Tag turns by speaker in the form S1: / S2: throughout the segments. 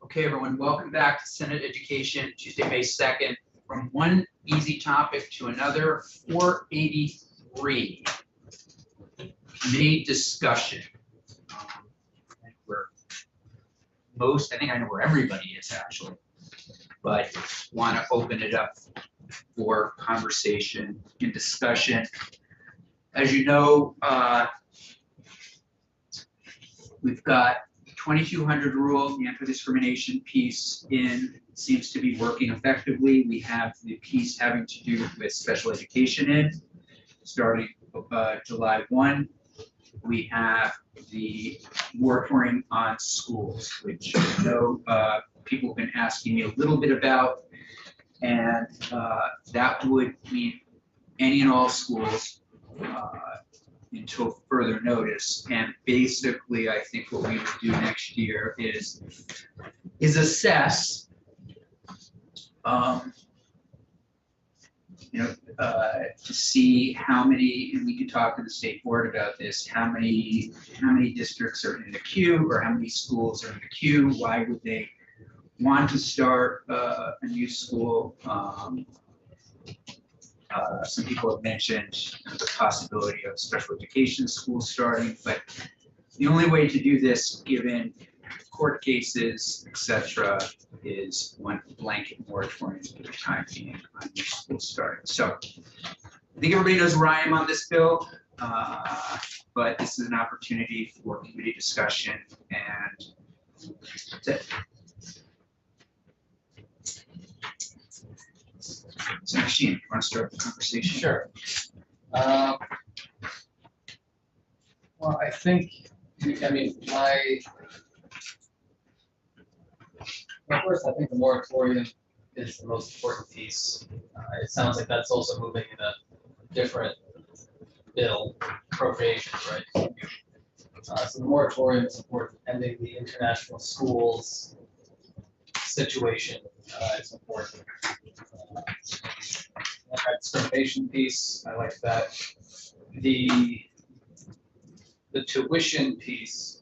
S1: Okay, everyone, welcome back to Senate Education, Tuesday, May 2nd. From one easy topic to another, 483, committee discussion. I think I know where everybody is actually, but want to open it up for conversation and discussion. As you know, we've got 2200 rule, the anti-discrimination piece seems to be working effectively. We have the piece having to do with special education starting July 1. We have the moratorium on schools, which I know people have been asking me a little bit about, and that would mean any and all schools until further notice. And basically, I think what we would do next year is assess, to see how many, and we could talk to the state board about this, how many districts are in the queue, or how many schools are in the queue. Why would they want to start a new school? Some people have mentioned the possibility of special education schools starting, but the only way to do this, given court cases, etc., is one blanket moratorium for the time being on new school starting. So I think everybody knows where I am on this bill, but this is an opportunity for committee discussion, and that's it. So, Sheen, you want to start the conversation?
S2: Sure. Well, I think, first, I think the moratorium is the most important piece. It sounds like that's also moving in a different bill, appropriations, right? So the moratorium is important. Ending the international schools situation is important. That discrimination piece, I like that. The tuition piece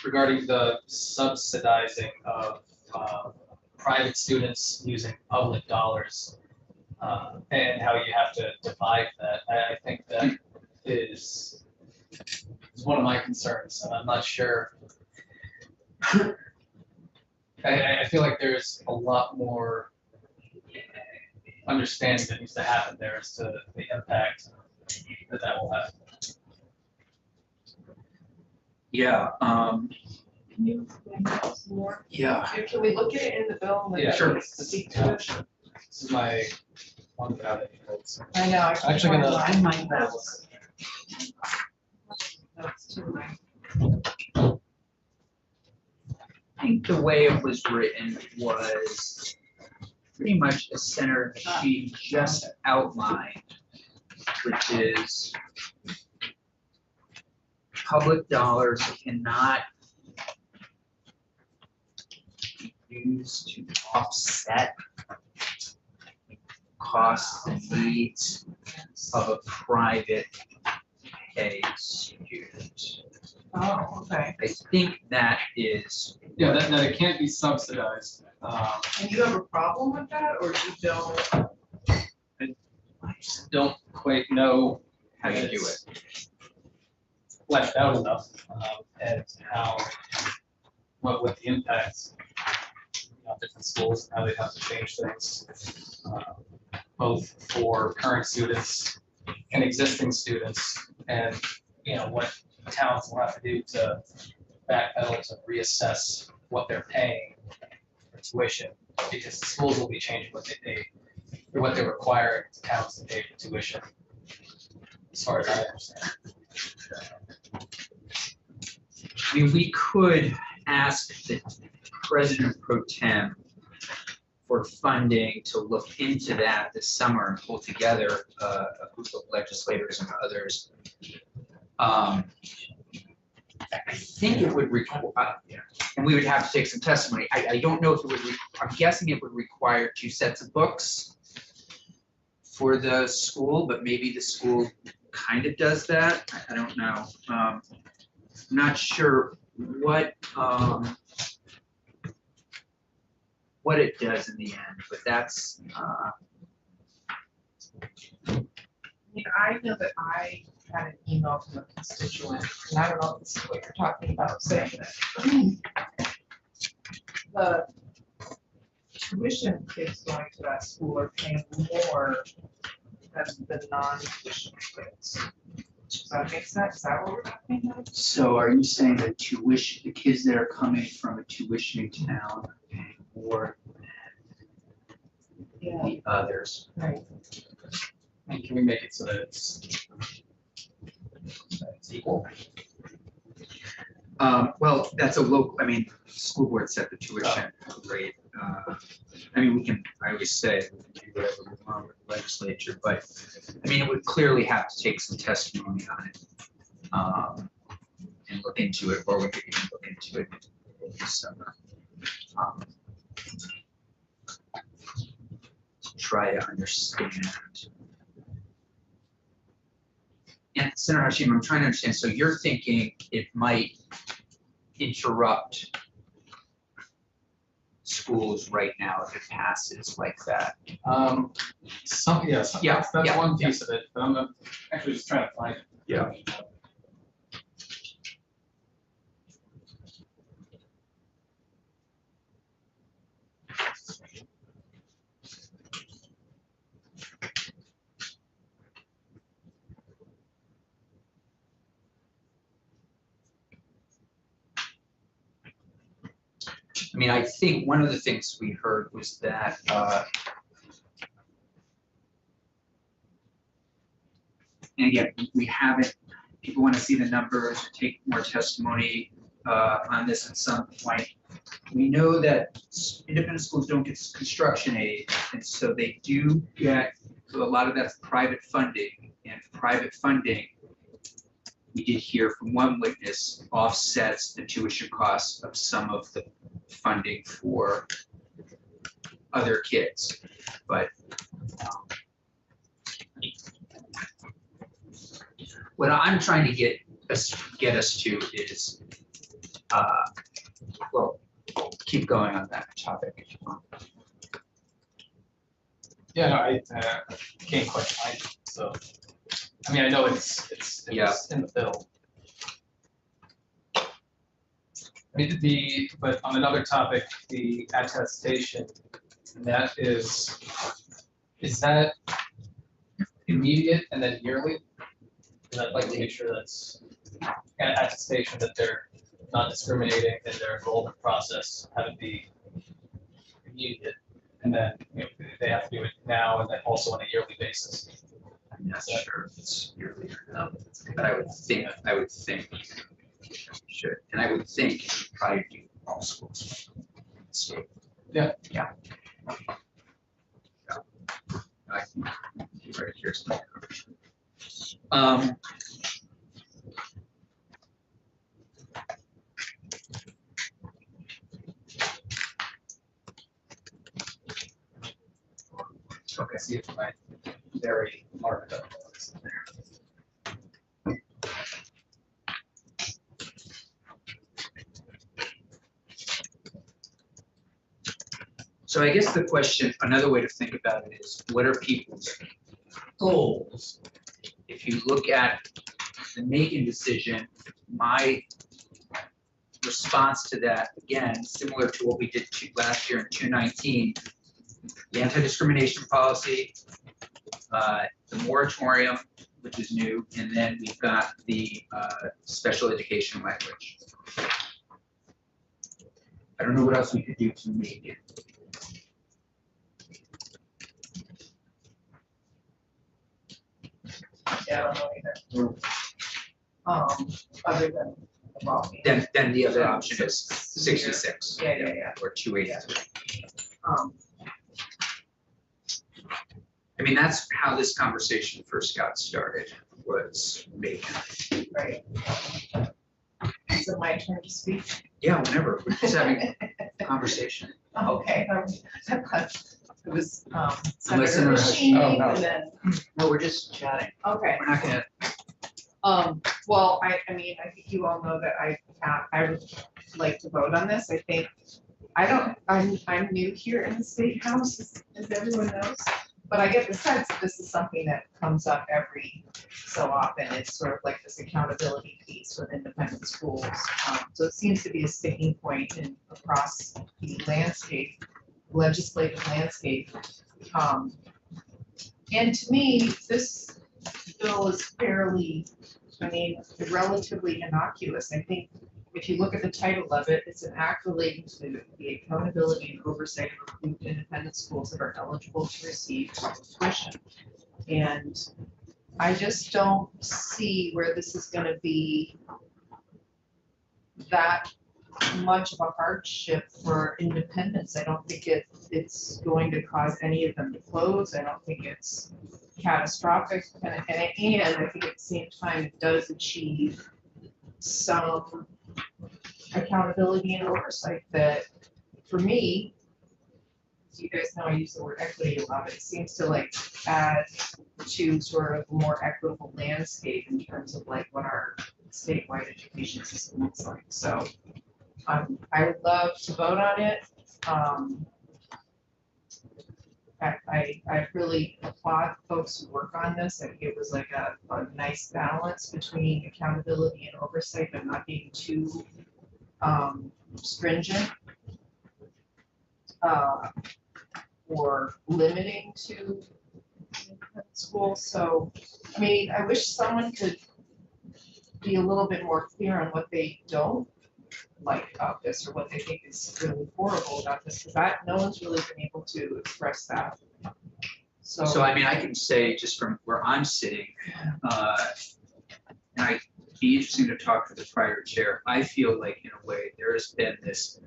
S2: regarding the subsidizing of private students using public dollars and how you have to divide that. I think that is one of my concerns, and I'm not sure. I feel like there's a lot more understanding that needs to happen there as to the impact that will have.
S1: Yeah.
S3: Can you explain that some more?
S1: Yeah.
S3: Can we look at it in the bill?
S2: Yeah,
S1: sure.
S3: Speak to it.
S2: This is my one without any notes.
S3: I know. I
S2: Actually gonna-
S3: find my notes. Notes too, right?
S1: I think the way it was written was pretty much as Senator Sheen just outlined, which is public dollars cannot be used to offset costs and needs of a private pay student.
S3: Oh, okay.
S1: I think that is.
S2: Yeah, that it can't be subsidized.
S3: And you have a problem with that, or you don't?
S2: I just don't quite know
S1: How you do it.
S2: fleshed out enough and what the impacts of different schools and how they have to change things, both for current students and existing students, and what towns will have to do to backpedal to reassess what they're paying for tuition, because the schools will be changing what they pay or what they require towns to pay for tuition, as far as I understand.
S1: I mean, we could ask the President Pro Tem for funding to look into that this summer and pull together a group of legislators and others. I think it would require, and we would have to take some testimony. I don't know if it would, I'm guessing it would require 2 sets of books for the school, but maybe the school kind of does that. I don't know. I'm not sure what it does in the end, but that's,
S3: I mean, I know that I had an email from a constituent, and I don't know if this is what you're talking about, saying that the tuition kids going to that school are paying more than the non-tuition kids. Does that make sense? Is that what we're talking about?
S1: so are you saying that tuition, the kids that are coming from a tuitioning town are paying more
S3: Yeah.
S1: than the others?
S3: Right.
S2: And can we make it so that it's equal?
S1: Well, that's a local, I mean, school board set the tuition rate. I mean, I always say, we can do whatever we want with the legislature, but, I mean, it would clearly have to take some testimony on it. And look into it, or we could even look into it in December. Try to understand. And Senator Hashim, I'm trying to understand, so you're thinking it might interrupt schools right now if it passes like that?
S2: Yeah,
S1: Yeah,
S2: that's
S1: yeah,
S2: one
S1: yeah.
S2: piece of it, but I'm actually just trying to find it.
S1: Yeah. I mean, I think one of the things we heard was that, and again, we haven't, people want to see the numbers, take more testimony on this at some point. We know that independent schools don't get construction aid, and so they do get, so a lot of that's private funding, and private funding, we did hear from one witness, offsets the tuition costs of some of the funding for other kids, but what I'm trying to get us to is, well, keep going on that topic.
S2: Yeah, no, I can't quite find it, so, I mean, I know it's
S1: Yeah.
S2: in the bill. I mean, but on another topic, the attestation, that is that immediate and then yearly? And I'd like to make sure that's an attestation that they're not discriminating in their enrollment process, have it be immediate. And then, they have to do it now and then also on a yearly basis.
S1: I'm not sure if it's yearly or not, but I would think we should, and I would think it should probably do all schools. So,
S2: Yeah.
S1: Yeah. I think right here's my.
S2: Okay, see if my very marked up.
S1: So I guess the question, another way to think about it is, what are people's goals? If you look at the Macon decision, my response to that, again, similar to what we did last year in 219, the anti-discrimination policy, the moratorium, which is new, and then we've got the special education language. I don't know what else we could do to make it.
S3: Yeah, I don't know either. Other than the volume.
S1: Then the other option is 66.
S3: Yeah.
S1: Or 283.
S3: Um,
S1: I mean, that's how this conversation first got started, was Macon.
S3: right. Is it my turn to speak?
S1: Yeah, whenever, we're just having a conversation.
S3: Okay. It was,
S1: Unless
S3: Senator
S1: Senator
S3: Machine,
S2: oh, no.
S3: and then,
S1: No, we're just chatting.
S3: okay.
S1: We're not gonna,
S3: Well, I mean, I think you all know that I I would like to vote on this. I think, I'm new here in the State House, as everyone knows. But I get the sense that this is something that comes up every so often. It's sort of like this accountability piece with independent schools. So it seems to be a sticking point across the landscape, legislative landscape. And to me, this bill is fairly, relatively innocuous. I think if you look at the title of it, it's an act relating to the accountability and oversight of approved independent schools that are eligible to receive tuition. And I just don't see where this is gonna be that much of a hardship for independents. I don't think it's going to cause any of them to close. I don't think it's catastrophic. And I think at the same time, it does achieve some accountability and oversight that, for me, as you guys know, I use the word equity a lot. It seems to like add to sort of a more equitable landscape in terms of like what our statewide education system looks like. So I would love to vote on it. I really applaud folks who work on this. I think it was like a nice balance between accountability and oversight, but not being too stringent or limiting to schools. So, I mean, I wish someone could be a little bit more clear on what they don't like about this or what they think is really horrible about this, because no one's really been able to express that.
S1: So I mean, I can say just from where I'm sitting, and I'd be interesting to talk to the prior chair. I feel like in a way there has been this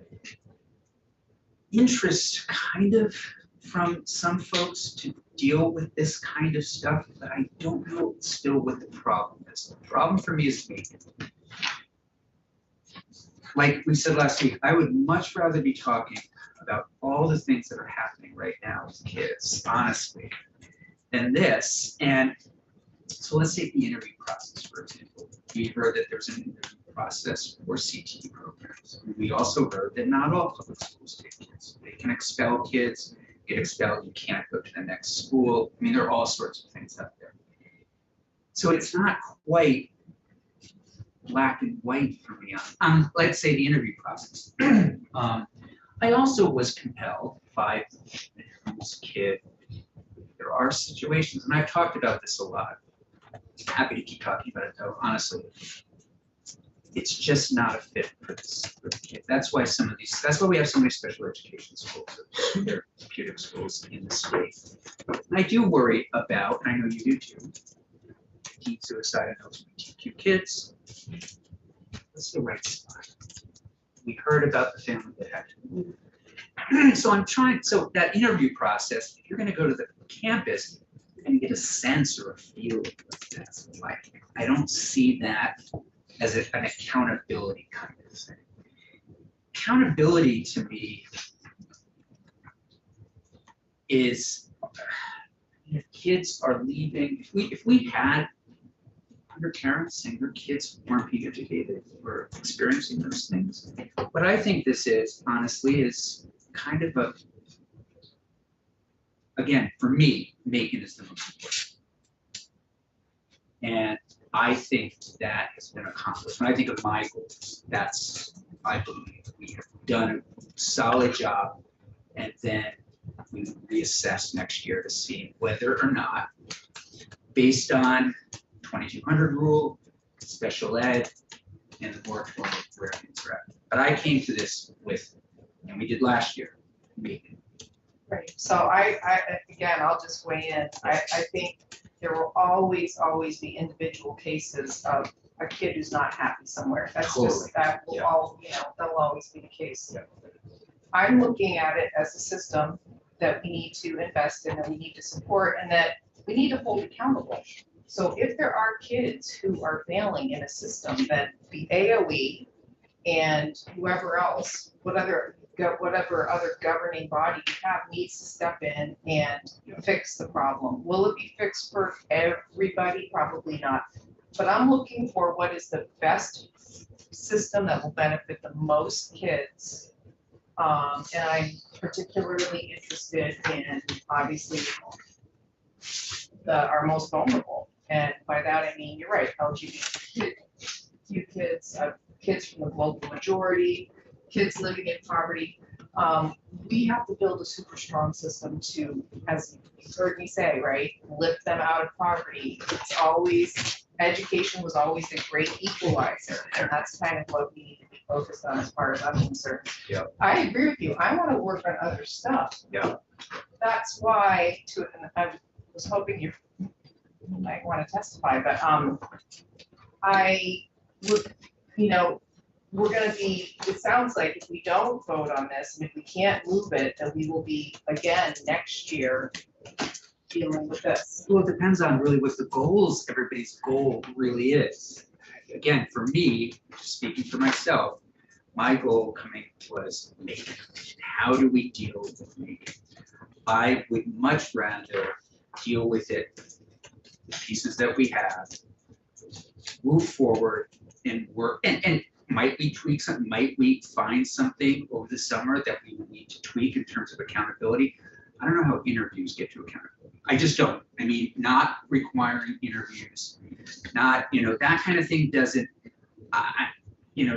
S1: interest kind of from some folks to deal with this kind of stuff, but I don't know still what the problem is. The problem for me is me. Like we said last week, I would much rather be talking about all the things that are happening right now with kids, honestly, than this. And so let's take the interview process, for example. We heard that there's an interview process for CTE programs. We also heard that not all public schools take kids. They can expel kids, get expelled, you can't go to the next school. I mean, there are all sorts of things out there. So it's not quite black and white for me on let's say, the interview process. I also was compelled by this kid. There are situations, and I've talked about this a lot. Happy to keep talking about it though, honestly. It's just not a fit for the kid. That's why that's why we have so many special education schools, or therapeutic schools in the state. And I do worry about, and I know you do too, teen suicide in LGBTQ kids. What's the right spot? We heard about the family that had to move. So that interview process, if you're gonna go to the campus, you're gonna get a sense or a feel of what that's like. I don't see that as an accountability kind of thing. Accountability to me is if kids are leaving, if we had your parents and your kids weren't being educated or experiencing those things. What I think this is, honestly, is kind of again, for me, Macon is the most important. And I think that has been accomplished. When I think of my goals, I believe we have done a solid job, and then we reassess next year to see whether or not, based on 2200 rule, special ed, and the moratorium where things are at. But I came to this with, and we did last year, Macon.
S3: Right, so I again, I'll just weigh in. I think there will always be individual cases of a kid who's not happy somewhere. That's just, that will that'll always be the case.
S1: Yeah.
S3: I'm looking at it as a system that we need to invest in, that we need to support, and that we need to hold accountable. So if there are kids who are failing in a system, then the AOE and whoever else, whatever other governing body you have, needs to step in and fix the problem. Will it be fixed for everybody? Probably not. But I'm looking for what is the best system that will benefit the most kids. And I'm particularly interested in, obviously, our most vulnerable. And by that, I mean, you're right, LGBTQ kids, kids from the global majority, kids living in poverty. We have to build a super strong system to, as you heard me say, right, lift them out of poverty. It's always, education was always a great equalizer, and that's kind of what we need to be focused on as far as I'm concerned.
S1: Yeah.
S3: I agree with you. I want to work on other stuff.
S1: Yeah.
S3: That's why, and I was hoping you might want to testify, but I would, we're gonna be, it sounds like if we don't vote on this, and if we can't move it, then we will be again next year dealing with this.
S1: Well, it depends on really what the goals, everybody's goal really is. Again, for me, speaking for myself, my goal coming was Macon. How do we deal with Macon? I would much rather deal with it, the pieces that we have, move forward and work, and might we tweak something, might we find something over the summer that we would need to tweak in terms of accountability? I don't know how interviews get to accountability. I just don't. I mean, not requiring interviews, not, that kind of thing doesn't,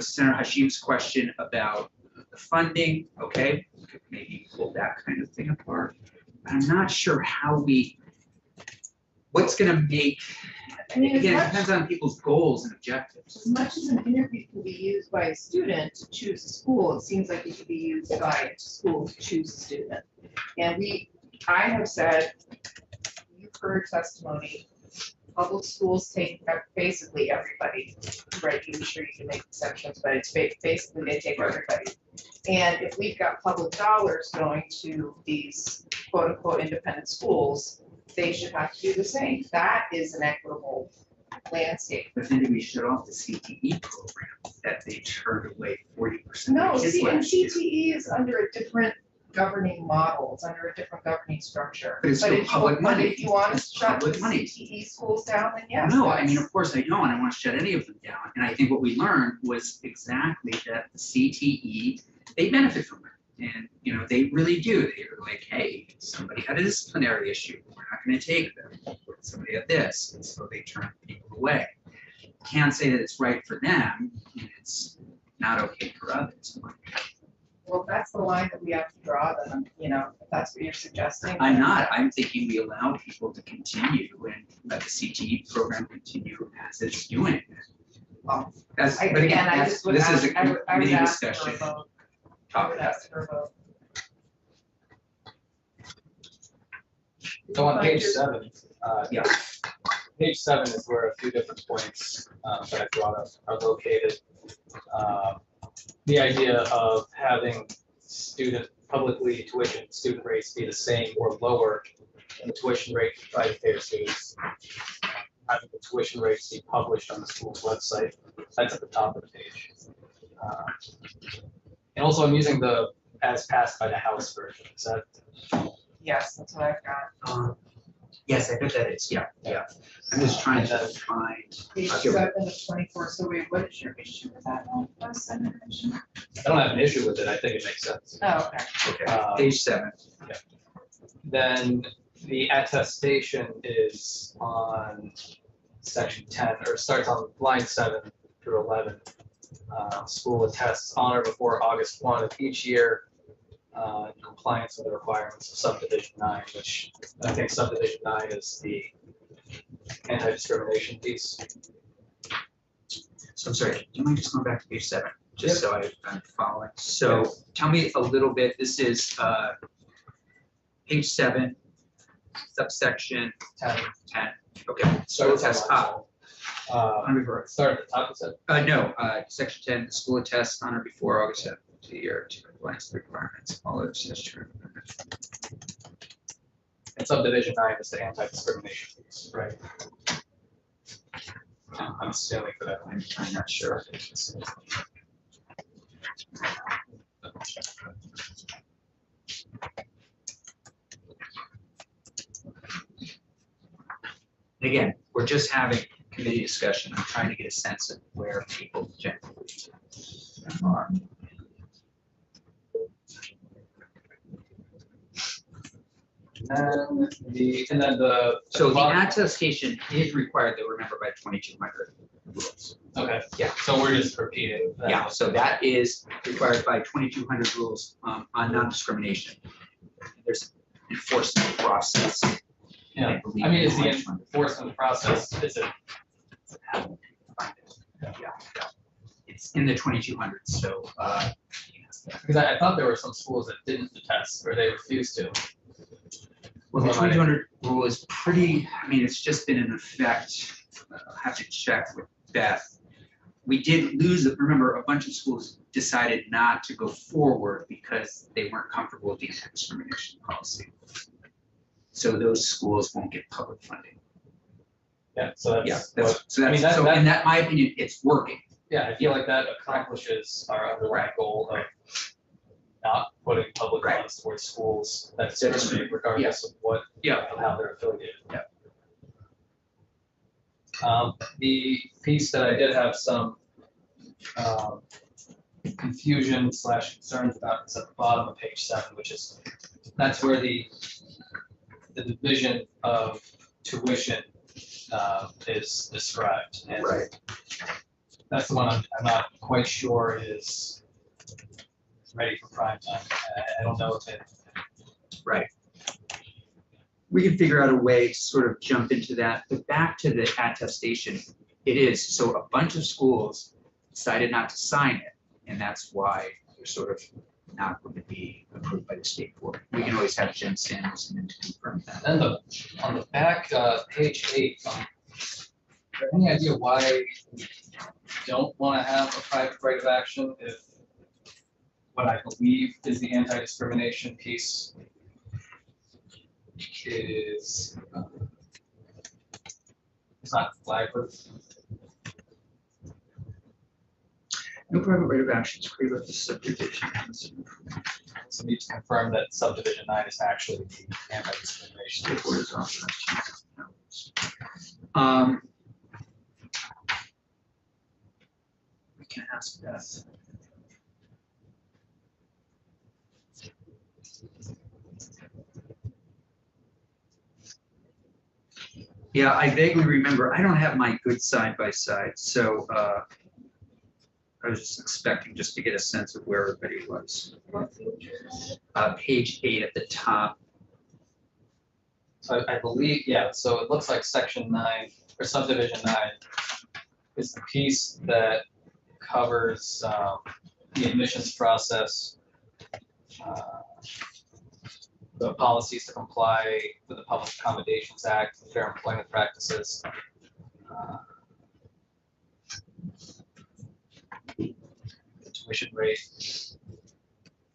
S1: Senator Hashim's question about the funding, okay, we could maybe pull that kind of thing apart. I'm not sure how what's gonna make,
S3: I mean,
S1: again, it depends on people's goals and objectives.
S3: as much as an interview can be used by a student to choose a school, it seems like it could be used by a school to choose a student. And I have said, you've heard testimony, public schools take basically everybody, right? I'm sure you can make exceptions, but it's basically they take everybody. And if we've got public dollars going to these quote unquote independent schools, they should have to do the same. That is an equitable landscape.
S1: But then do we shut off the CTE program that they turned away 40%
S3: No,
S1: of kids
S3: see, and
S1: last year?
S3: CTE is under a different governing model, it's under a different governing structure.
S1: But it's still
S3: if you-
S1: public money.
S3: But if you want to
S1: It's
S3: shut the
S1: public money.
S3: CTE schools down, then yes.
S1: No, I mean,
S3: that's-
S1: of course I don't, I don't want to shut any of them down. And I think what we learned was exactly that the CTE, they benefit from it. And, they really do. They're like, hey, somebody had a disciplinary issue, we're not going to take them. Somebody had this, and so they turn people away. Can't say that it's right for them, and it's not okay for others.
S3: Well, that's the line that we have to draw, then, if that's what you're suggesting.
S1: I'm
S3: then-
S1: not, I'm thinking we allow people to continue and let the CTE program continue as it's doing.
S3: Well,
S1: That's, but
S3: Again,
S1: again,
S3: I
S1: that's,
S3: just would
S1: this
S3: ask,
S1: is a
S3: I would
S1: committee
S3: ask for a
S1: discussion.
S3: vote. I
S1: Talk
S3: would
S1: about
S3: ask for a vote.
S2: So on
S3: Like
S2: page
S3: your-
S2: 7,
S1: Yeah.
S2: page 7 is where a few different points that I brought up are located. The idea of having publicly tuition student rates be the same or lower than the tuition rate for private payer students. Having the tuition rates be published on the school's website, that's at the top of the page. And also I'm using the as passed by the House version, is that?
S3: Yes, that's what I've got.
S1: Yes, I bet that is, yeah. I'm just trying to
S2: And
S1: find,
S3: Page
S1: Okay.
S3: 7 of 24, so wait, what is your issue with that one? Last sentence?
S2: I don't have an issue with it, I think it makes sense.
S3: Oh, okay.
S1: okay, page 7.
S2: Then the attestation is on section 10, or starts on line 7 through 11. School attests on or before August 1 of each year in compliance with the requirements of subdivision 9, which I think subdivision 9 is the anti-discrimination piece.
S1: So I'm sorry, do you mind just going back to page 7, just so I'm following? So
S2: Yeah.
S1: tell me a little bit, this is page 7, subsection
S2: 10.
S1: 10, okay. School
S2: starts
S1: test,
S2: on line 7.
S1: before.
S2: Start at the top, is it?
S1: No, section 10, the school attests on or before August 7th of the year to compliance with requirements, all other statutory.
S2: And subdivision 9 is the anti-discrimination piece, right? I'm assuming for that.
S1: I'm not sure. And again, we're just having committee discussion. I'm trying to get a sense of where people generally are.
S2: And then the.
S1: So the attestation is required, though, remember, by 2200 rules.
S2: Okay,
S1: Yeah.
S2: so we're just repeating. that.
S1: Yeah, so that is required by 2200 rules on non-discrimination. There's an enforcement process.
S2: Yeah,
S1: believe
S2: I mean, is
S1: in
S2: the
S1: 2200.
S2: enforcement process, is it?
S1: Yeah, it's in the 2200s, so,
S2: Because I thought there were some schools that didn't attest or they refused to.
S1: well, the
S2: Well, I-
S1: 2200 rule is pretty, I mean, it's just been in effect. I'll have to check with Beth. We did lose, remember, a bunch of schools decided not to go forward because they weren't comfortable with the anti-discrimination policy. So those schools won't get public funding.
S2: Yeah, so
S1: Yeah,
S2: that's,
S1: that's,
S2: what-
S1: so
S2: I mean,
S1: that's,
S2: that-
S1: so
S2: that-
S1: in that, my opinion, it's working.
S2: yeah, I feel like that accomplishes our underlying goal of not putting public
S1: Right.
S2: funds towards schools that discriminate regardless of what,
S1: Yeah.
S2: of how they're affiliated.
S1: Yeah.
S2: The piece that I did have some confusion / concerns about is at the bottom of page 7, which is, that's where the division of tuition is described. And that's the one I'm not quite sure is ready for prime time. I don't know if it.
S1: We can figure out a way to sort of jump into that, but back to the attestation, it is, so a bunch of schools decided not to sign it, and that's why they're sort of not going to be approved by the state board. We can always have Jen Sanders in to confirm that.
S2: Then on the back, page 8, is there any idea why we don't want to have a private right of action if what I believe is the anti-discrimination piece is it's not flagged with.
S1: No private right of action is created with the subdivision.
S2: So we need to confirm that subdivision 9 is actually the anti-discrimination.
S1: State board is authorized to- We can ask Beth. Yeah, I vaguely remember, I don't have my good side by side, so I was just expecting just to get a sense of where everybody was. Page 8 at the top.
S2: So I believe, yeah, so it looks like section 9 or subdivision 9 is the piece that covers the admissions process, the policies to comply with the Public Accommodations Act, the Fair Employment Practices. The tuition rate,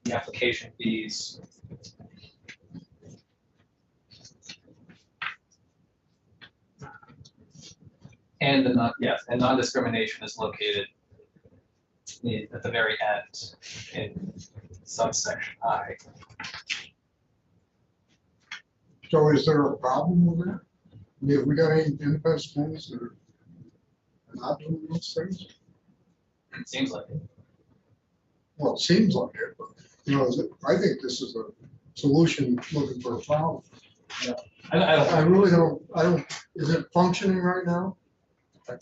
S2: the application fees. And and non-discrimination is located at the very end in subsection I.
S4: So is there a problem with that? I mean, have we got any independent schools that are not doing those things?
S2: It seems like it.
S4: Well, it seems like it, but, you know, I think this is a solution looking for a problem.
S2: I
S4: I
S2: don't,
S4: really don't, is it functioning right now? I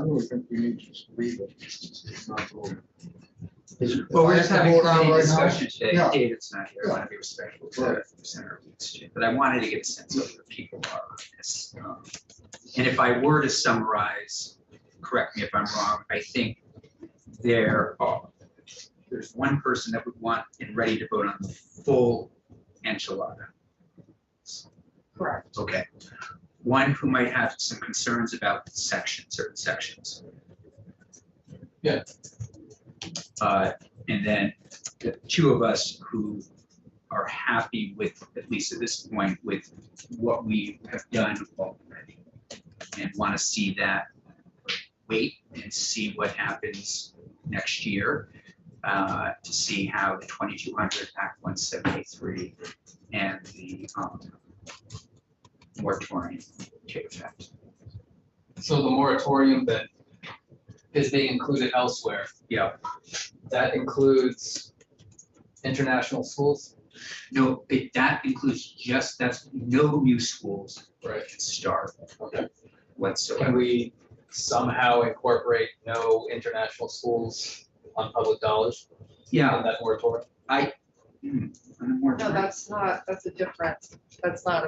S4: really think we need to just leave it. It's not voted.
S1: Well, we're
S4: If I
S1: just
S4: have to
S1: having
S4: vote on
S1: a
S4: right now,
S1: discussion today.
S4: yeah.
S1: David's not here. I want to be respectful to
S4: Right.
S1: Senator Weeks too, but I wanted to get a sense of where people are on this. And if I were to summarize, correct me if I'm wrong, I think there's one person that would want and ready to vote on the full enchilada.
S3: Correct.
S1: Okay. One who might have some concerns about certain sections.
S2: Yeah.
S1: And then the two of us who are happy with, at least at this point, with what we have done already. And want to see that wait and see what happens next year. To see how the 2200 Act 173 and the moratorium take effect.
S2: so the moratorium that is being included elsewhere.
S1: Yeah.
S2: That includes international schools.
S1: No, that includes that's no new schools
S2: Right.
S1: can start
S2: Okay.
S1: whatsoever.
S2: Can we somehow incorporate no international schools on public dollars
S1: Yeah,
S2: in that moratorium?
S1: on the more.
S3: No, that's not a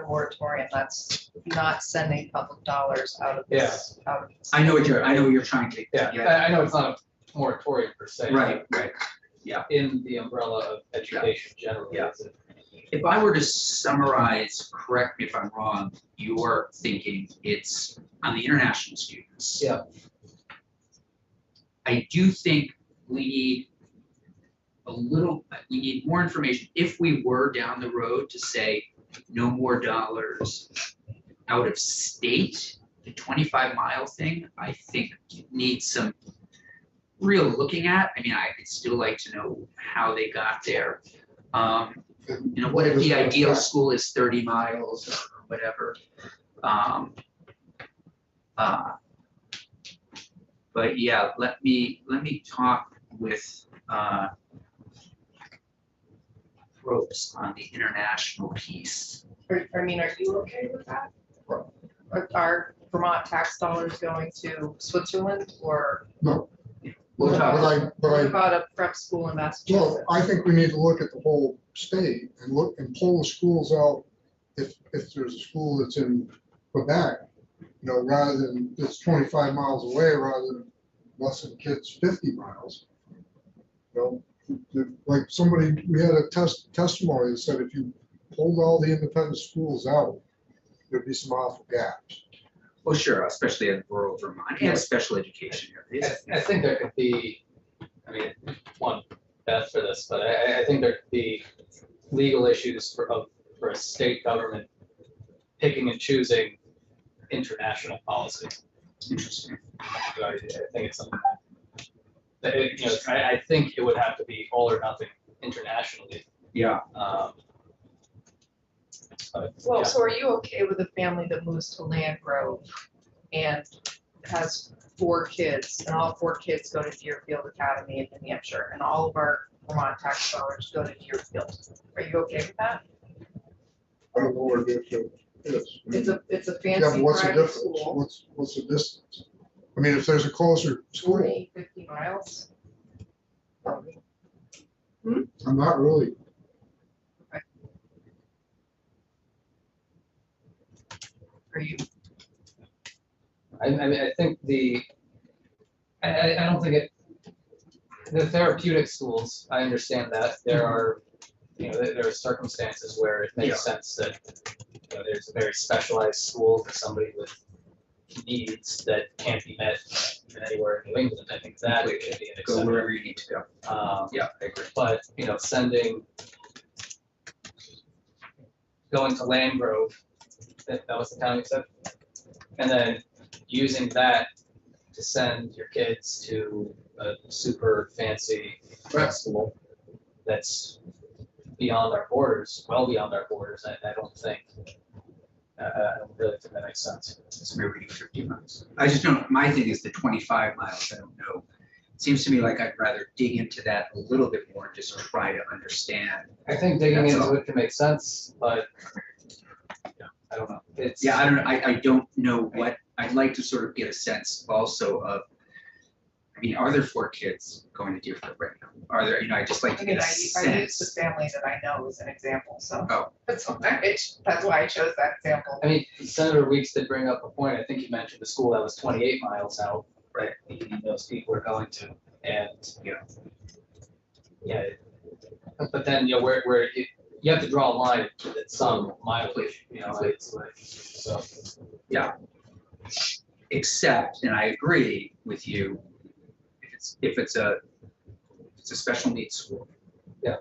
S3: moratorium, that's not sending public dollars out of this, out of.
S1: I know what you're trying to.
S2: Yeah, I know it's not a moratorium per se.
S1: Right, right.
S2: In the umbrella of education generally.
S1: Yeah.
S2: is it-
S1: If I were to summarize, correct me if I'm wrong, you're thinking it's on the international students.
S2: Yeah.
S1: I do think we need more information. If we were down the road to say no more dollars out of state, the 25-mile thing, I think needs some real looking at. I mean, I'd still like to know how they got there. What if the ideal school is 30 miles or whatever? But yeah, let me talk with Ropes on the international piece.
S3: Are you okay with that? Are Vermont tax dollars going to Switzerland or
S4: No.
S1: We'll
S4: But
S1: talk.
S3: what about a prep school in
S4: Well,
S3: Massachusetts?
S4: I think we need to look at the whole state and look and pull the schools out. If there's a school that's in Quebec, rather than it's 25 miles away, rather than busing kids 50 miles. Like we had a testimony that said if you pulled all the independent schools out, there'd be some awful gaps.
S1: Well, sure, especially in rural Vermont and special education areas.
S2: I think there could be, one bet for this, but I think there could be legal issues for a state government picking and choosing international policy.
S1: Interesting.
S2: I think it's something that, I think it would have to be all or nothing internationally.
S1: Yeah.
S3: Well, so are you okay with a family that moves to Land Grove and has 4 kids, and all 4 kids go to Deerfield Academy in New Hampshire, and all of our Vermont tax dollars go to Deerfield? Are you okay with that?
S4: I don't know where Deerfield is.
S3: It's a
S4: Yeah, but
S3: fancy
S4: what's the
S3: private
S4: difference?
S3: school,
S4: What's the distance? I mean, if there's a closer school,
S3: 40, 50 miles.
S4: I'm not really.
S3: Are you,
S2: I think I don't think the therapeutic schools, I understand that there are, there are circumstances where it makes sense that, there's a very specialized school for somebody with needs that can't be met even anywhere in New England. I think that should be an
S1: Go
S2: exception.
S1: wherever you need to go. Yeah, I agree.
S2: But, going to Land Grove, that was the town you said? And then using that to send your kids to a super fancy prep school that's beyond our borders, well beyond our borders, I don't really think that makes sense.
S1: So maybe we need 50 miles. I just don't, my thing is the 25 miles, I don't know. It seems to me like I'd rather dig into that a little bit more and just try to understand.
S2: I think digging
S1: That's
S2: into
S1: all.
S2: it can make sense, but I don't know.
S1: Yeah, I don't know what, I'd like to sort of get a sense also of, are there 4 kids going to Deerfield right now? Are there, I'd just like to get a
S3: I use the
S1: sense.
S3: family that I know as an example, so.
S1: Oh.
S3: That's why I chose that example.
S2: Senator Weeks did bring up a point. I think you mentioned the school that was 28 miles out, right? Those people are going to, and, yeah. But then, where you have to draw a line at some mileage, it's like, so.
S1: Yeah. Except, and I agree with you, if it's a special needs school.
S2: Yeah.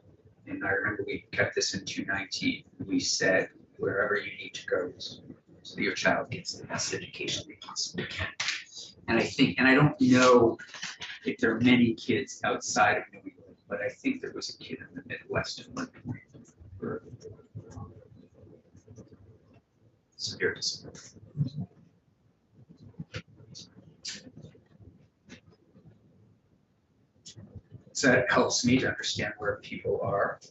S1: And I remember we kept this in 219. We said wherever you need to go so that your child gets the best education they possibly can. And I think, and I don't know if there are many kids outside of New England, but I think there was a kid in the Midwest who went for severe disability. So that helps me to understand where people are.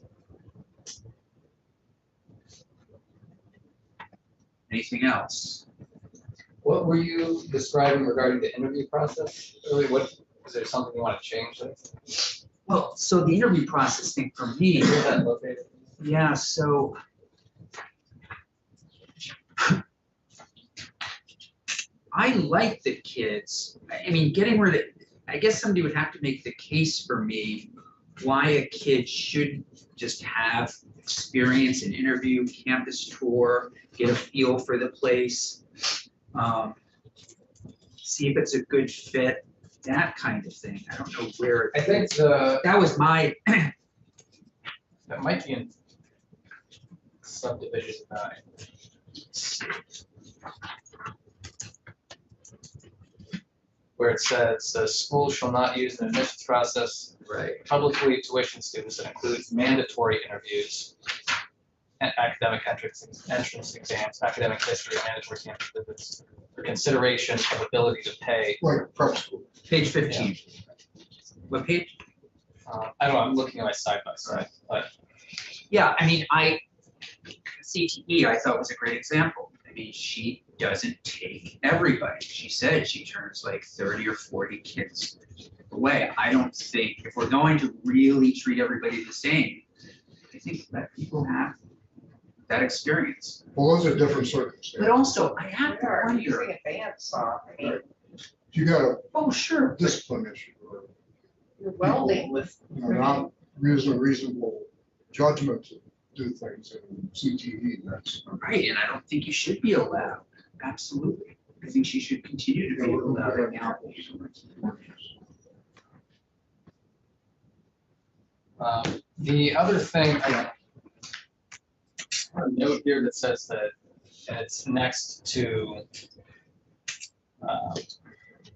S1: Anything else?
S2: What were you describing regarding the interview process? Really, is there something you want to change there?
S1: Well, so the interview process thing for me,
S2: Where's that located?
S1: yeah, so I like the kids. I mean, getting rid of, I guess somebody would have to make the case for me why a kid should just have experience, an interview, campus tour, get a feel for the place, see if it's a good fit, that kind of thing. I don't know where.
S2: I think
S1: That was my,
S2: that might be in subdivision 9. Where it says, the school shall not use an admissions process
S1: right,
S2: publicly tuition students that includes mandatory interviews and academic entrance exams, academic history, mandatory campus visits for consideration of ability to pay.
S4: Like prep school.
S1: page 15. What page?
S2: I don't know, I'm looking at my side by side, but
S1: Yeah, I mean, CTE, I thought was a great example. I mean, she doesn't take everybody. She said she turns like 30 or 40 kids away. I don't think, if we're going to really treat everybody the same, I think let people have that experience.
S4: Well, those are different
S1: But
S4: circumstances.
S1: also, I have to
S3: Are
S1: wonder,
S3: using advanced I mean,
S4: You got a
S1: oh, sure,
S4: discipline issue, or,
S3: you're welding with.
S4: not reasonable judgment to do things in CTE, that's.
S1: right, and I don't think you should be allowed. Absolutely. I think she should continue to be allowed now.
S2: the other thing, I have a note here that says that, and it's next to,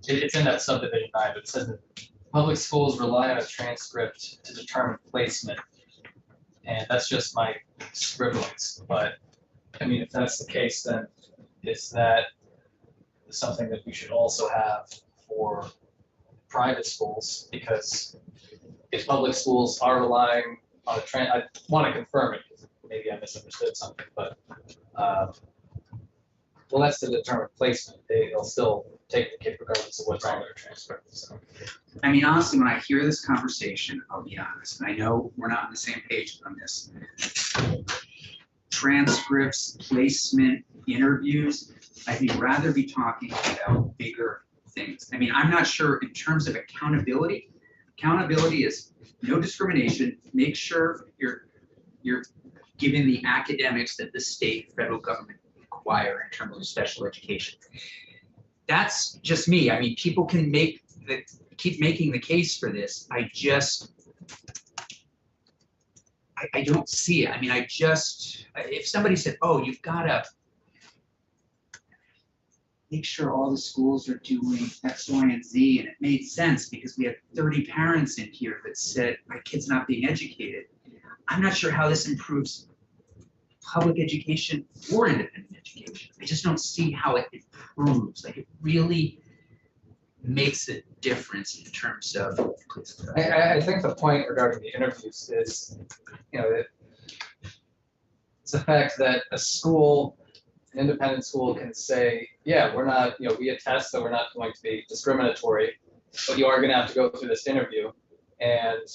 S2: it's in that subdivision 9, but it says that public schools rely on a transcript to determine placement. And that's just my scribblings, but, I mean, if that's the case, then is that something that we should also have for private schools? Because if public schools are relying on I want to confirm it, because maybe I misunderstood something, but, well, that's to determine placement. They'll still take the kid regardless of what's on their transcript, so.
S1: I mean, honestly, when I hear this conversation, I'll be honest, and I know we're not on the same page on this. Transcripts, placement, interviews, I'd rather be talking about bigger things. I mean, I'm not sure in terms of accountability. Accountability is no discrimination. Make sure you're giving the academics that the state, federal government require in terms of special education. That's just me. I mean, people can keep making the case for this. I don't see it. I mean, if somebody said, oh, you've got to make sure all the schools are doing X, Y, and Z, and it made sense because we had 30 parents in here that said, my kid's not being educated. I'm not sure how this improves public education or independent education. I just don't see how it improves. Like, it really makes a difference in terms of.
S2: I think the point regarding the interviews is, it's the fact that a school, an independent school can say, yeah, we're not, we attest that we're not going to be discriminatory, but you are going to have to go through this interview. And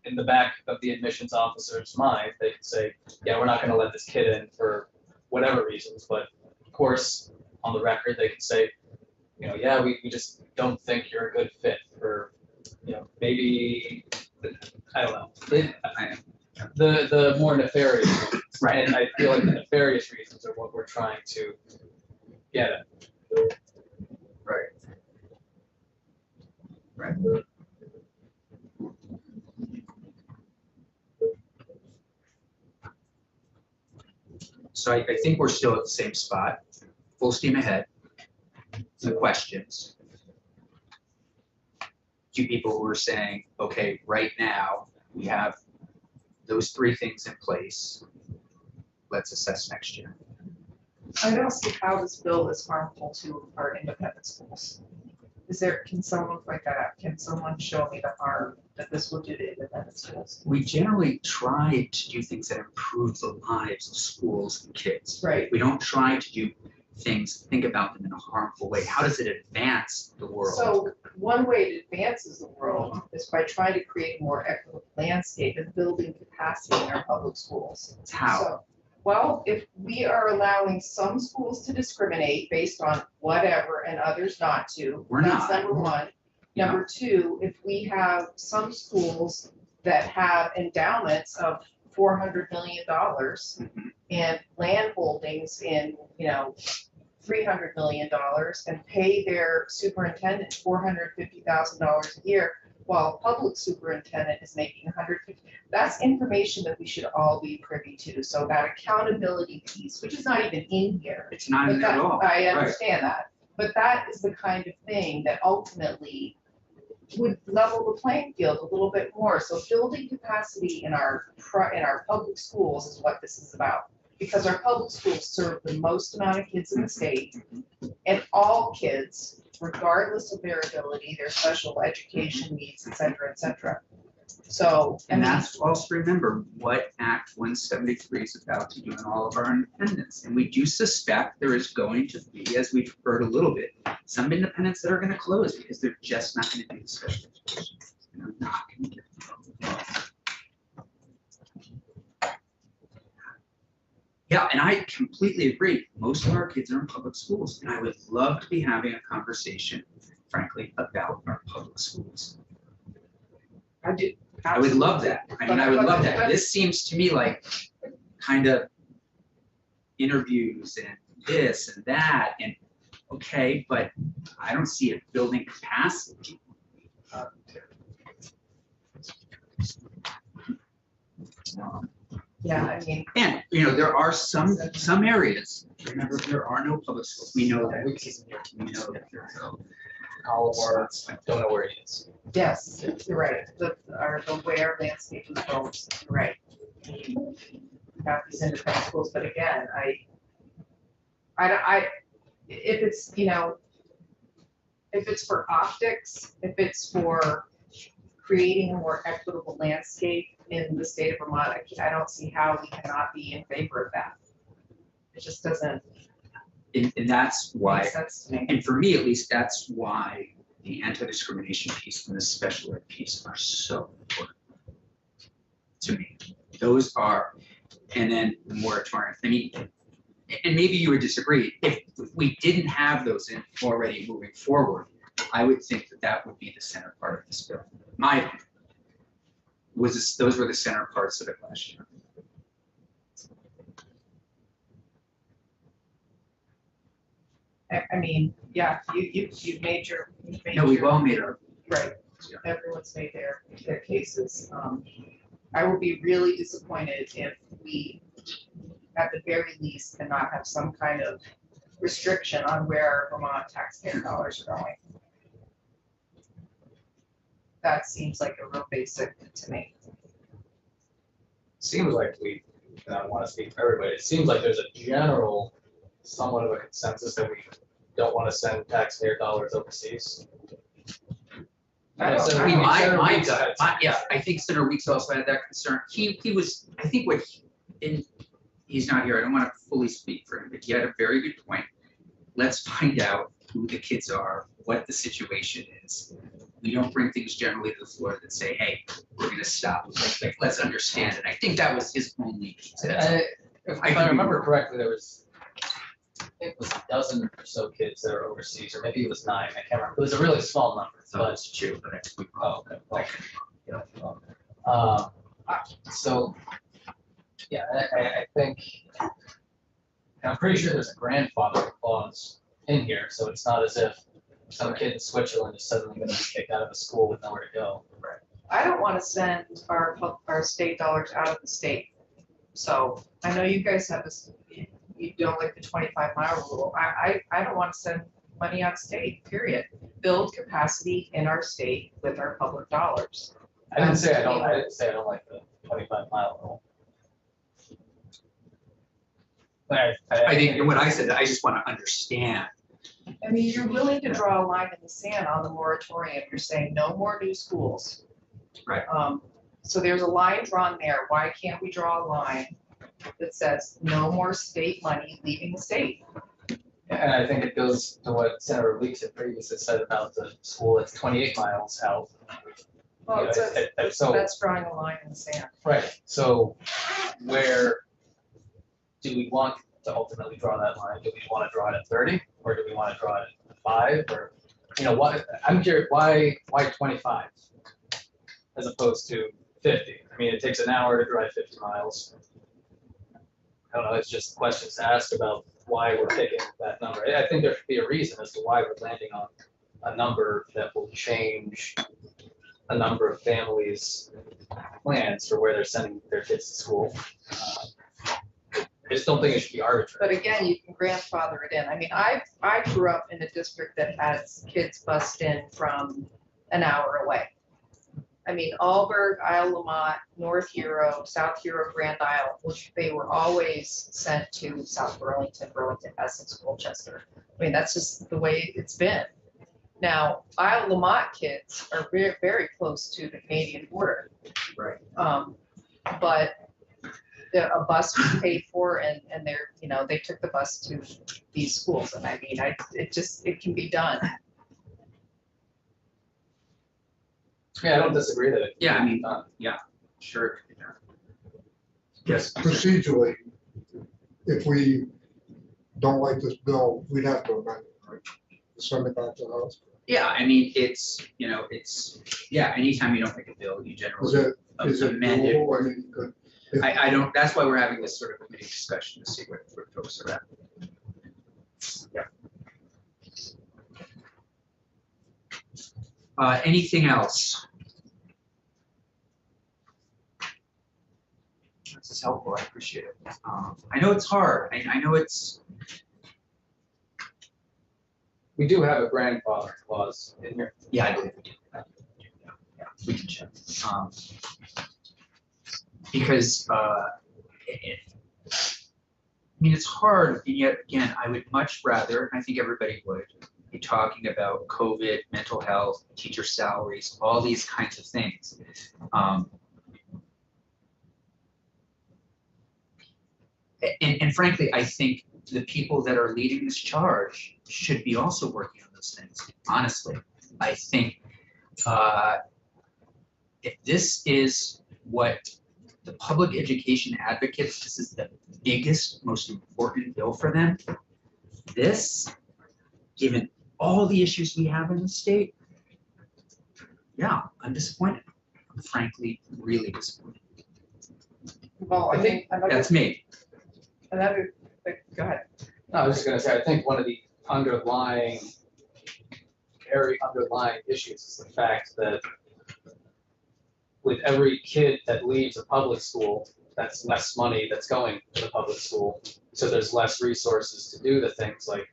S2: in the back of the admissions officer's mind, they can say, yeah, we're not going to let this kid in for whatever reasons. But of course, on the record, they can say, yeah, we just don't think you're a good fit for, maybe, I don't know. The more nefarious reasons.
S1: Right.
S2: And I feel like the nefarious reasons are what we're trying to get at.
S1: Right. Right. So I think we're still at the same spot, full steam ahead. Some questions. Two people who are saying, okay, right now, we have those 3 things in place. Let's assess next year.
S3: I don't see how this bill is harmful to our independent schools. can someone point that out? Can someone show me the harm that this will do to independent schools?
S1: We generally try to do things that improve the lives of schools and kids.
S3: Right.
S1: We don't try to do things, think about them in a harmful way. How does it advance the world?
S3: So one way it advances the world is by trying to create a more equitable landscape and building capacity in our public schools.
S1: How?
S3: So, well, if we are allowing some schools to discriminate based on whatever and others not to,
S1: We're
S3: that's
S1: not.
S3: number one.
S1: Yeah.
S3: Number two, if we have some schools that have endowments of $400 million
S1: Mhm.
S3: and land holdings in, $300 million and pay their superintendent $450,000 a year, while a public superintendent is making $150,000. That's information that we should all be privy to. So that accountability piece, which is not even in here.
S1: It's not
S3: But
S1: in there at
S3: that,
S1: all.
S3: I
S1: Right.
S3: understand that, but that is the kind of thing that ultimately would level the playing field a little bit more. So building capacity in our public schools is what this is about. Because our public schools serve the most amount of kids in the state, and all kids, regardless of their ability, their special education needs, et cetera, et cetera. So,
S1: And that's also remember what Act 173 is about to do in all of our independents. And we do suspect there is going to be, as we've heard a little bit, some independents that are going to close because they're just not going to do the special education. They're not going to get the. Yeah, and I completely agree. Most of our kids are in public schools, and I would love to be having a conversation, frankly, about our public schools.
S3: I do.
S1: I would love that. I mean, I would love that. This seems to me like kind of interviews and this and that and okay, but I don't see it building capacity.
S3: Yeah, I mean,
S1: And, there are some areas, remember, there are no public schools. We know that. We know that there are no.
S2: Oliver, I don't know where it is.
S3: yes, you're right. The where landscape is both, you're right. Have these independent schools, but again, if it's, if it's for optics, if it's for creating a more equitable landscape in the state of Vermont, I don't see how we cannot be in favor of that. It just doesn't
S1: And that's why,
S3: make sense to me.
S1: and for me at least, that's why the anti-discrimination piece and the special ed piece are so important to me. Those are, and then the moratorium. I mean, and maybe you would disagree. If we didn't have those in already moving forward, I would think that would be the center part of this bill. My opinion was those were the center parts of it last year.
S3: I mean, yeah, you've made your.
S1: No, we've all made our.
S3: Right,
S1: Yeah.
S3: everyone's made their cases. I would be really disappointed if we, at the very least, cannot have some kind of restriction on where Vermont taxpayer dollars are going. That seems like a real basic to me.
S2: Seems like I don't want to speak for everybody, it seems like there's a general, somewhat of a consensus that we don't want to send taxpayer dollars overseas.
S3: I don't-
S2: So
S3: I
S2: we-
S3: don't-
S1: My
S2: Senator
S1: gut,
S2: Weeks had-
S1: yeah, I think Senator Weeks also had that concern. He was, I think he's not here, I don't want to fully speak for him, but he had a very good point. Let's find out who the kids are, what the situation is. We don't bring things generally to the floor that say, hey, we're gonna stop. Like, let's understand it. I think that was his only piece.
S2: If
S1: I
S2: I
S1: could be
S2: remember
S1: wrong.
S2: correctly, there was, I think it was a dozen or so kids that are overseas, or maybe it was 9, I can't remember. It was a really small number,
S1: So
S2: but,
S1: it's true, but I could be
S2: oh,
S1: wrong.
S2: okay, well, yeah. So, yeah, I think, and I'm pretty sure there's a grandfather clause in here, so it's not as if some kid in Switzerland is suddenly gonna be kicked out of a school with nowhere to go.
S3: I don't want to send our state dollars out of the state. So I know you guys have this, you don't like the 25-mile rule. I don't want to send money out of state, period. Build capacity in our state with our public dollars.
S2: I didn't say I don't like the 25-mile rule. But
S1: I think, and what I said, I just want to understand
S3: I mean, you're willing to draw a line in the sand on the moratorium. You're saying no more new schools.
S1: Right.
S3: So there's a line drawn there. Why can't we draw a line that says no more state money leaving the state?
S2: And I think it goes to what Senator Weeks had previously said about the school that's 28 miles out.
S3: Well,
S2: You know, so,
S3: that's drawing a line in the sand.
S2: right, so where do we want to ultimately draw that line? Do we want to draw it at 30, or do we want to draw it at 5, or, you know, what, I'm curious, why 25 as opposed to 50? I mean, it takes an hour to drive 50 miles. I don't know, it's just questions to ask about why we're picking that number. I think there should be a reason as to why we're landing on a number that will change a number of families' plans for where they're sending their kids to school. I just don't think it should be arbitrary.
S3: But again, you can grandfather it in. I mean, I grew up in a district that has kids bussed in from an hour away. I mean, Alburg, Isle Lamont, North Hero, South Hero, Grand Isle, which they were always sent to South Burlington, Essex, Colchester. I mean, that's just the way it's been. Now, Isle Lamont kids are very, very close to the Canadian border.
S1: Right.
S3: But a bus was paid for and they're, you know, they took the bus to these schools. And I mean, it can be done.
S2: Yeah, I don't disagree that it.
S1: Yeah, I
S2: can be
S1: mean,
S2: done.
S1: Sure. Yes.
S4: Procedurally, if we don't like this bill, we'd have to amend it, right? Send it back to the House.
S1: Yeah, I mean, it's, you know, anytime you don't make a bill, you
S4: Is
S1: generally
S4: it
S1: amend it.
S4: doable? I mean, could-
S1: I don't, that's why we're having this sort of committee discussion to see where folks are at. Yeah. Anything else? This is helpful, I appreciate it. I know it's hard, I know it's,
S2: We do have a grandfather clause in here.
S1: yeah, I believe we do. Yeah, we can check. Because, I mean, it's hard, and yet, again, I would much rather, and I think everybody would, be talking about COVID, mental health, teacher salaries, all these kinds of things. And frankly, I think the people that are leading this charge should be also working on those things, honestly. I think if this is what the public education advocates, this is the biggest, most important bill for them. This, given all the issues we have in the state, yeah, I'm disappointed. I'm frankly really disappointed.
S3: Well, I think
S1: That's me.
S3: go ahead.
S2: No, I was just gonna say, I think one of the very underlying issues is the fact that with every kid that leaves a public school, that's less money that's going to the public school. So there's less resources to do the things like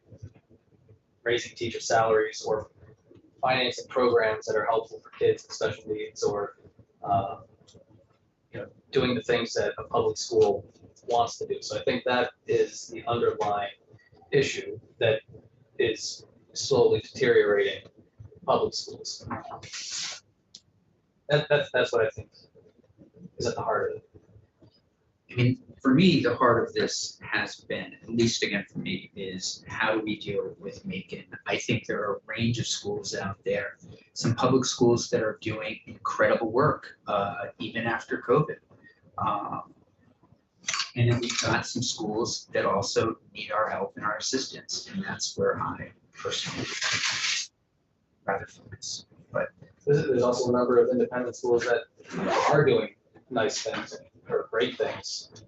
S2: raising teacher salaries or financing programs that are helpful for kids with special needs, or you know, doing the things that a public school wants to do. So I think that is the underlying issue that is slowly deteriorating public schools. That's what I think is at the heart of it.
S1: I mean, for me, the heart of this has been, at least again for me, is how do we deal with Macon? I think there are a range of schools out there, some public schools that are doing incredible work, even after COVID. And then we've got some schools that also need our help and our assistance, and that's where I personally rather focus. But
S2: There's also a number of independent schools that are doing nice things or great things.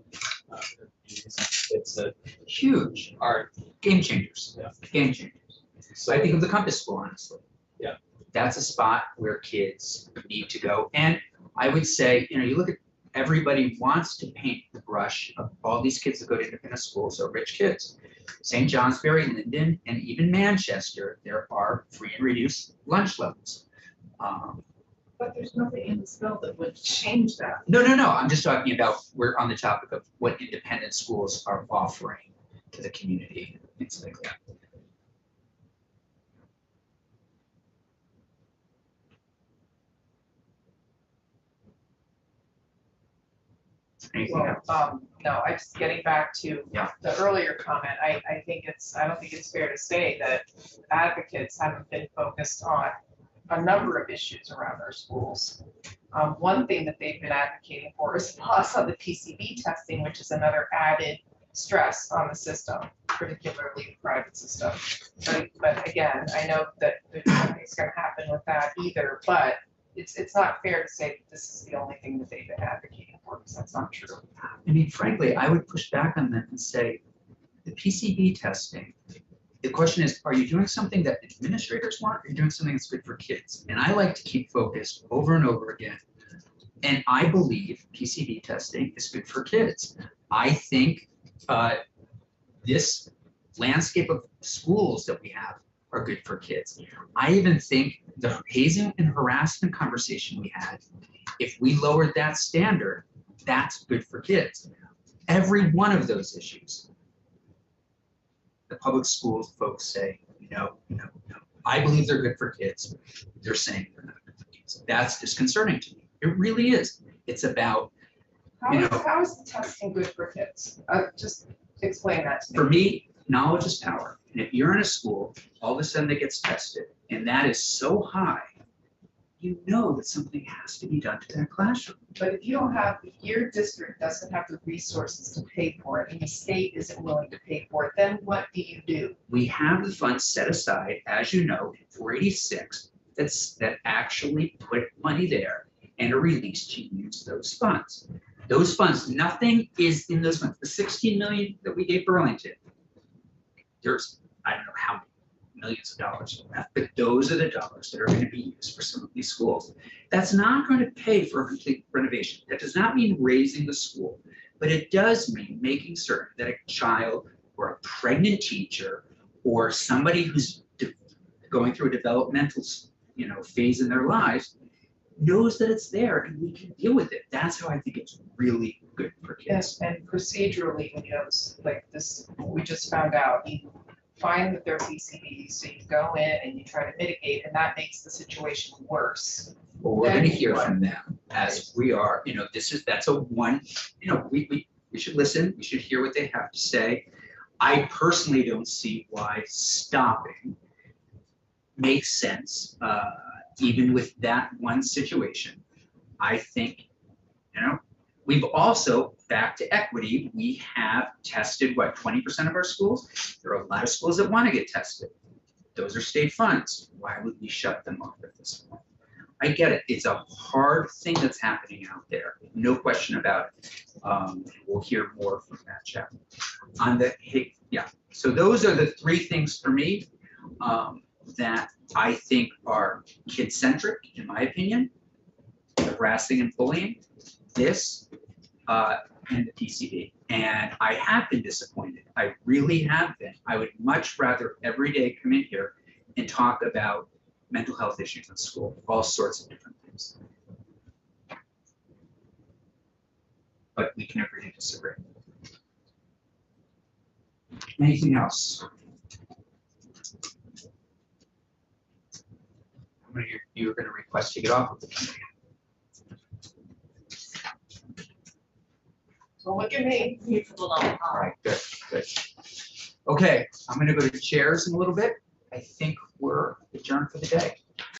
S2: It's a
S1: huge
S2: art.
S1: game changers,
S2: Yeah.
S1: game changers. So I think of the Compass School, honestly.
S2: Yeah.
S1: That's a spot where kids need to go. And I would say, you know, you look at everybody wants to paint the brush of all these kids that go to independent schools are rich kids. St. Johnsbury, Linden, and even Manchester, there are free and reduced lunch levels.
S3: But there's nothing in this bill that would change that.
S1: No. I'm just talking about, we're on the topic of what independent schools are offering to the community, things like that. Anything
S3: Well,
S1: else?
S3: no, I just getting back to
S1: Yeah.
S3: the earlier comment, I don't think it's fair to say that advocates haven't been focused on a number of issues around our schools. One thing that they've been advocating for is pause on the PCB testing, which is another added stress on the system, particularly the private system. But again, I know that nothing's gonna happen with that either, but it's not fair to say that this is the only thing that they've been advocating for, because that's not true.
S1: I mean, frankly, I would push back on that and say, the PCB testing, the question is, are you doing something that administrators want, or are you doing something that's good for kids? And I like to keep focused over and over again. And I believe PCB testing is good for kids. I think this landscape of schools that we have are good for kids. I even think the hazing and harassment conversation we had, if we lowered that standard, that's good for kids. Every one of those issues, the public schools folks say, no. I believe they're good for kids. They're saying they're not good for kids. That's disconcerting to me. It really is. It's about,
S3: How is the testing good for kids? Just explain that to me.
S1: for me, knowledge is power. And if you're in a school, all of a sudden it gets tested, and that is so high, you know that something has to be done to that classroom.
S3: But if your district doesn't have the resources to pay for it, and the state isn't willing to pay for it, then what do?
S1: We have the funds set aside, as you know, in 486, that actually put money there and are released to use those funds. Those funds, nothing is in those funds. The 16 million that we gave Burlington, there's, I don't know how many millions of dollars for that, but those are the dollars that are going to be used for some of these schools. That's not going to pay for a complete renovation. That does not mean raising the school, but it does mean making certain that a child or a pregnant teacher or somebody who's going through a developmental, phase in their lives knows that it's there and we can deal with it. That's how I think it's really good for kids.
S3: Yes, and procedurally, like this, we just found out, you find that they're PCBs, so you go in and you try to mitigate, and that makes the situation worse.
S1: But we're going to hear
S3: What?
S1: from them as we are, that's a one, we should listen, we should hear what they have to say. I personally don't see why stopping makes sense, even with that one situation. I think, we've also, back to equity, we have tested, 20% of our schools? There are a lot of schools that want to get tested. Those are state funds. Why would we shut them off at this point? I get it. It's a hard thing that's happening out there. No question about it. We'll hear more from that chat. So those are the three things for me that I think are kid-centric, in my opinion. The harassing and bullying, this, and the PCB. And I have been disappointed. I really have been. I would much rather every day come in here and talk about mental health issues in school, all sorts of different things. But we can agree to disagree. Anything else? How many of you are going to request to get off of the committee?
S3: So look at me.
S1: All right, good. Okay, I'm going to go to chairs in a little bit. I think we're adjourned for the day.